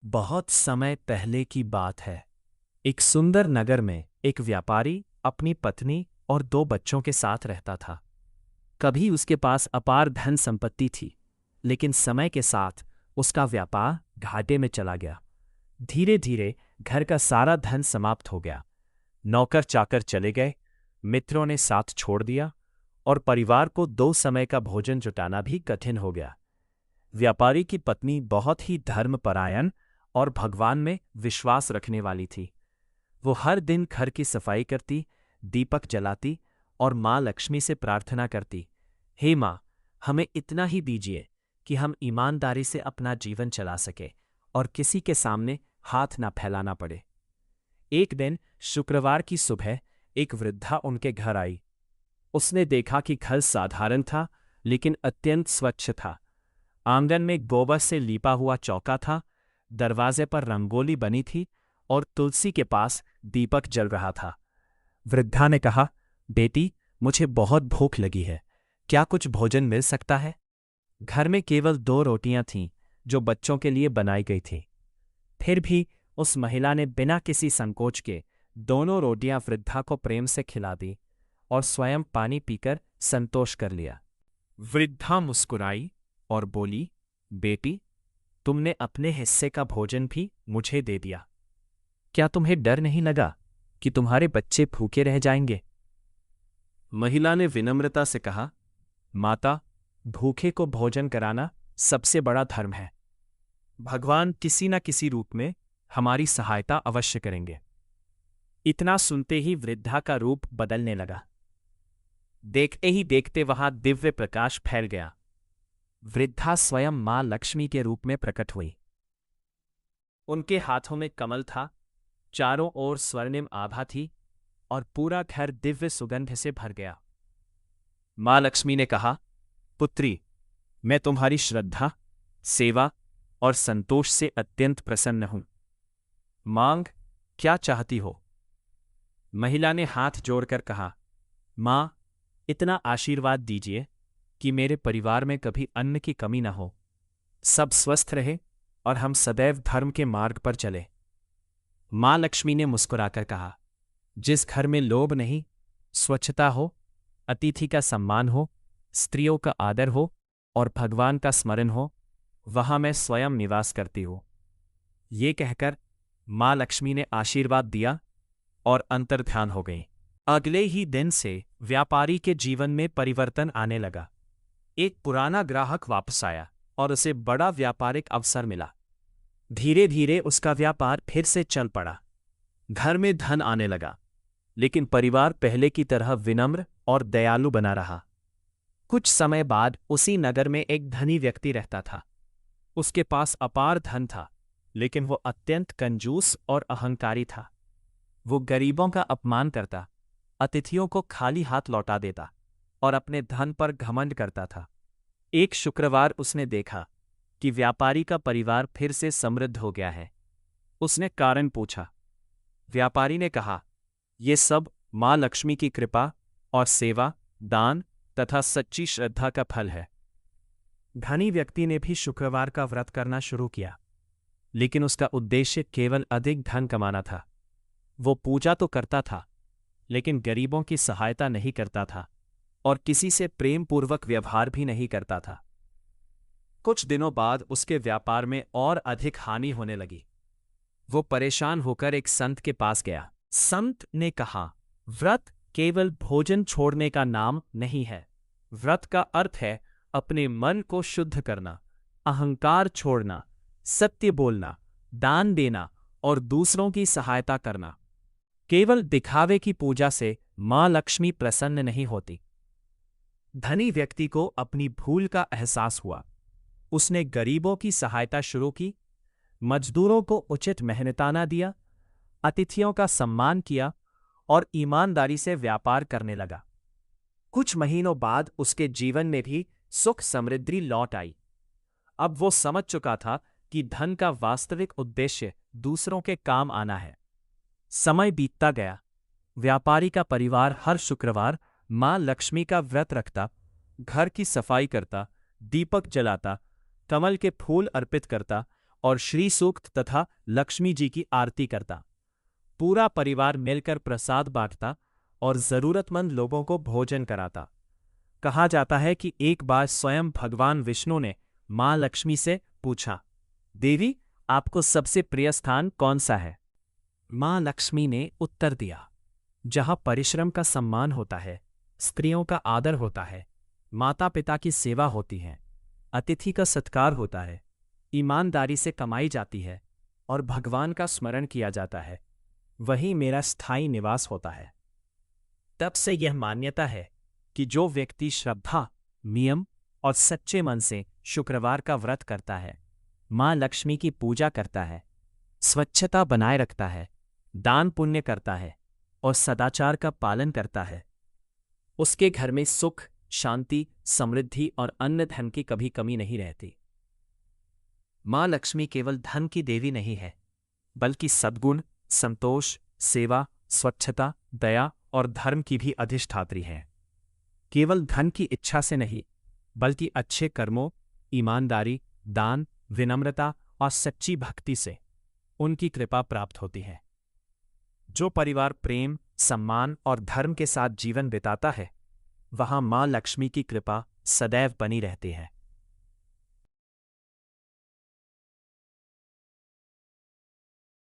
बहुत समय पहले की बात है। एक सुंदर नगर में एक व्यापारी अपनी पत्नी और दो बच्चों के साथ रहता था। कभी उसके पास अपार धन संपत्ति थी, लेकिन समय के साथ उसका व्यापार घाटे में चला गया। धीरे धीरे घर का सारा धन समाप्त हो गया। नौकर चाकर चले गए, मित्रों ने साथ छोड़ दिया और परिवार को दो समय का भोजन जुटाना भी कठिन हो गया। व्यापारी की पत्नी बहुत ही धर्मपरायण और भगवान में विश्वास रखने वाली थी। वो हर दिन घर की सफाई करती, दीपक जलाती और माँ लक्ष्मी से प्रार्थना करती, हे माँ, हमें इतना ही दीजिए कि हम ईमानदारी से अपना जीवन चला सके और किसी के सामने हाथ ना फैलाना पड़े। एक दिन शुक्रवार की सुबह एक वृद्धा उनके घर आई। उसने देखा कि घर साधारण था, लेकिन अत्यंत स्वच्छ था। आंगन में गोबर से लीपा हुआ चौका था, दरवाजे पर रंगोली बनी थी और तुलसी के पास दीपक जल रहा था। वृद्धा ने कहा, बेटी, मुझे बहुत भूख लगी है, क्या कुछ भोजन मिल सकता है? घर में केवल 2 रोटियां थीं, जो बच्चों के लिए बनाई गई थी। फिर भी उस महिला ने बिना किसी संकोच के दोनों रोटियां वृद्धा को प्रेम से खिला दी और स्वयं पानी पीकर संतोष कर लिया। वृद्धा मुस्कुराई और बोली, बेटी, तुमने अपने हिस्से का भोजन भी मुझे दे दिया। क्या तुम्हें डर नहीं लगा कि तुम्हारे बच्चे भूखे रह जाएंगे? महिला ने विनम्रता से कहा, माता, भूखे को भोजन कराना सबसे बड़ा धर्म है। भगवान किसी न किसी रूप में हमारी सहायता अवश्य करेंगे। इतना सुनते ही वृद्धा का रूप बदलने लगा। देखते ही देखते वहां दिव्य प्रकाश फैल गया। वृद्धा स्वयं मां लक्ष्मी के रूप में प्रकट हुई। उनके हाथों में कमल था, चारों ओर स्वर्णिम आभा थी और पूरा घर दिव्य सुगंध से भर गया। मां लक्ष्मी ने कहा, पुत्री, मैं तुम्हारी श्रद्धा, सेवा और संतोष से अत्यंत प्रसन्न हूं। मांग, क्या चाहती हो? महिला ने हाथ जोड़कर कहा, मां, इतना आशीर्वाद दीजिए कि मेरे परिवार में कभी अन्न की कमी न हो, सब स्वस्थ रहे और हम सदैव धर्म के मार्ग पर चले। मां लक्ष्मी ने मुस्कुराकर कहा, जिस घर में लोभ नहीं, स्वच्छता हो, अतिथि का सम्मान हो, स्त्रियों का आदर हो और भगवान का स्मरण हो, वहां मैं स्वयं निवास करती हूं। ये कहकर मां लक्ष्मी ने आशीर्वाद दिया और अंतर्ध्यान हो गई। अगले ही दिन से व्यापारी के जीवन में परिवर्तन आने लगा। एक पुराना ग्राहक वापस आया और उसे बड़ा व्यापारिक अवसर मिला। धीरे धीरे उसका व्यापार फिर से चल पड़ा। घर में धन आने लगा, लेकिन परिवार पहले की तरह विनम्र और दयालु बना रहा। कुछ समय बाद उसी नगर में एक धनी व्यक्ति रहता था। उसके पास अपार धन था, लेकिन वो अत्यंत कंजूस और अहंकारी था। वो गरीबों का अपमान करता, अतिथियों को खाली हाथ लौटा देता और अपने धन पर घमंड करता था। एक शुक्रवार उसने देखा कि व्यापारी का परिवार फिर से समृद्ध हो गया है। उसने कारण पूछा। व्यापारी ने कहा, ये सब मां लक्ष्मी की कृपा और सेवा, दान तथा सच्ची श्रद्धा का फल है। धनी व्यक्ति ने भी शुक्रवार का व्रत करना शुरू किया, लेकिन उसका उद्देश्य केवल अधिक धन कमाना था। वो पूजा तो करता था, लेकिन गरीबों की सहायता नहीं करता था और किसी से प्रेम पूर्वक व्यवहार भी नहीं करता था। कुछ दिनों बाद उसके व्यापार में और अधिक हानि होने लगी। वो परेशान होकर एक संत के पास गया। संत ने कहा, व्रत केवल भोजन छोड़ने का नाम नहीं है। व्रत का अर्थ है अपने मन को शुद्ध करना, अहंकार छोड़ना, सत्य बोलना, दान देना और दूसरों की सहायता करना। केवल दिखावे की पूजा से मां लक्ष्मी प्रसन्न नहीं होती। धनी व्यक्ति को अपनी भूल का एहसास हुआ। उसने गरीबों की सहायता शुरू की, मजदूरों को उचित मेहनताना दिया, अतिथियों का सम्मान किया और ईमानदारी से व्यापार करने लगा। कुछ महीनों बाद उसके जीवन में भी सुख समृद्धि लौट आई। अब वो समझ चुका था कि धन का वास्तविक उद्देश्य दूसरों के काम आना है। समय बीतता गया। व्यापारी का परिवार हर शुक्रवार मां लक्ष्मी का व्रत रखता, घर की सफाई करता, दीपक जलाता, कमल के फूल अर्पित करता और श्री सूक्त तथा लक्ष्मी जी की आरती करता। पूरा परिवार मिलकर प्रसाद बांटता और जरूरतमंद लोगों को भोजन कराता। कहा जाता है कि एक बार स्वयं भगवान विष्णु ने मां लक्ष्मी से पूछा, देवी, आपको सबसे प्रिय स्थान कौन सा है? मां लक्ष्मी ने उत्तर दिया, जहां परिश्रम का सम्मान होता है, स्त्रियों का आदर होता है, माता पिता की सेवा होती है, अतिथि का सत्कार होता है, ईमानदारी से कमाई जाती है और भगवान का स्मरण किया जाता है, वही मेरा स्थायी निवास होता है। तब से यह मान्यता है कि जो व्यक्ति श्रद्धा, नियम और सच्चे मन से शुक्रवार का व्रत करता है, मां लक्ष्मी की पूजा करता है, स्वच्छता बनाए रखता है, दान पुण्य करता है और सदाचार का पालन करता है, उसके घर में सुख, शांति, समृद्धि और अन्न धन की कभी कमी नहीं रहती। मां लक्ष्मी केवल धन की देवी नहीं है, बल्कि सद्गुण, संतोष, सेवा, स्वच्छता, दया और धर्म की भी अधिष्ठात्री है। केवल धन की इच्छा से नहीं, बल्कि अच्छे कर्मों, ईमानदारी, दान, विनम्रता और सच्ची भक्ति से उनकी कृपा प्राप्त होती है। जो परिवार प्रेम, सम्मान और धर्म के साथ जीवन बिताता है, वहां मां लक्ष्मी की कृपा सदैव बनी रहती है।